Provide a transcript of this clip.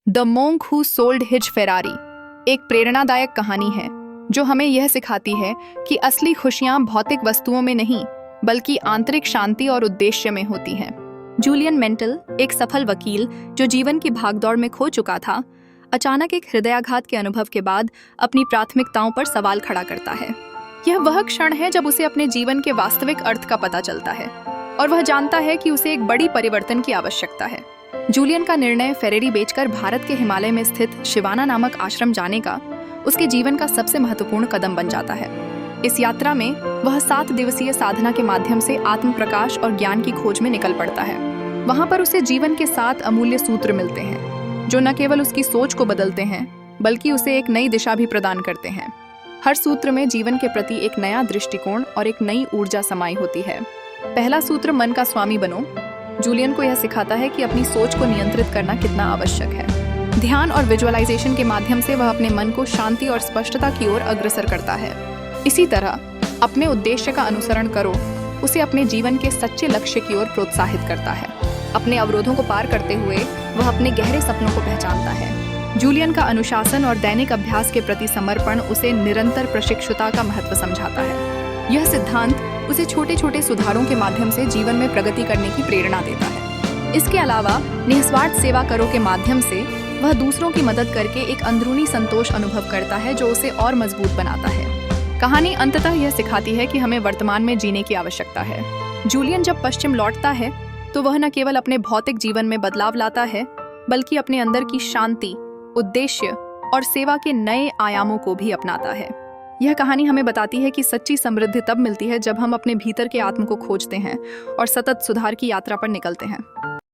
The monk who sold his Ferrari एक प्रेरणादायक कहानी है जो हमें यह सिखाती है कि असली खुशियां भौतिक वस्तुओं में नहीं बल्कि आंतरिक शांति और उद्देश्य में होती हैं। जूलियन मेंटल, एक सफल वकील जो जीवन की भागदौड़ में खो चुका था, अचानक एक हृदयाघात के अनुभव के बाद अपनी प्राथमिकताओं पर सवाल खड़ा करता है। यह वह क्षण है जब उसे अपने जीवन के वास्तविक अर्थ का पता चलता है और वह जानता है कि उसे एक बड़ी परिवर्तन की आवश्यकता है। जूलियन का निर्णय फेरेरी बेचकर भारत के हिमालय में स्थित शिवाना नामक आश्रम जाने का उसके जीवन का सबसे महत्वपूर्ण कदम बन जाता है। इस यात्रा में वह 7 दिवसीय साधना के माध्यम से आत्म प्रकाश और ज्ञान की खोज में निकल पड़ता है। वहां पर उसे जीवन के 7 अमूल्य सूत्र मिलते हैं जो न केवल उसकी सोच को बदलते हैं बल्कि उसे एक नई दिशा भी प्रदान करते हैं। हर सूत्र में जीवन के प्रति एक नया दृष्टिकोण और एक नई ऊर्जा समाई होती है। पहला सूत्र, मन का स्वामी बनो, जूलियन को यह सिखाता है कि अपनी सोच को नियंत्रित करना कितना आवश्यक है। ध्यान और विजुअलाइजेशन के माध्यम से वह अपने मन को शांति और स्पष्टता की ओर अग्रसर करता है। इसी तरह अपने उद्देश्य का अनुसरण करो उसे अपने जीवन के सच्चे लक्ष्य की ओर प्रोत्साहित करता है। अपने अवरोधों को पार करते हुए वह अपने गहरे सपनों को पहचानता है। जूलियन का अनुशासन और दैनिक अभ्यास के प्रति समर्पण उसे निरंतर प्रशिक्षुता का महत्व समझाता है। यह सिद्धांत उसे छोटे छोटे सुधारों के माध्यम से जीवन में प्रगति करने की प्रेरणा देता है। इसके अलावा निस्वार्थ सेवा करो के माध्यम से वह दूसरों की मदद करके एक अंदरूनी संतोष अनुभव करता है जो उसे और मजबूत बनाता है। कहानी अंततः यह सिखाती है कि हमें वर्तमान में जीने की आवश्यकता है। जूलियन जब पश्चिम लौटता है तो वह न केवल अपने भौतिक जीवन में बदलाव लाता है बल्कि अपने अंदर की शांति, उद्देश्य और सेवा के नए आयामों को भी अपनाता है। यह कहानी हमें बताती है कि सच्ची समृद्धि तब मिलती है जब हम अपने भीतर के आत्म को खोजते हैं और सतत सुधार की यात्रा पर निकलते हैं।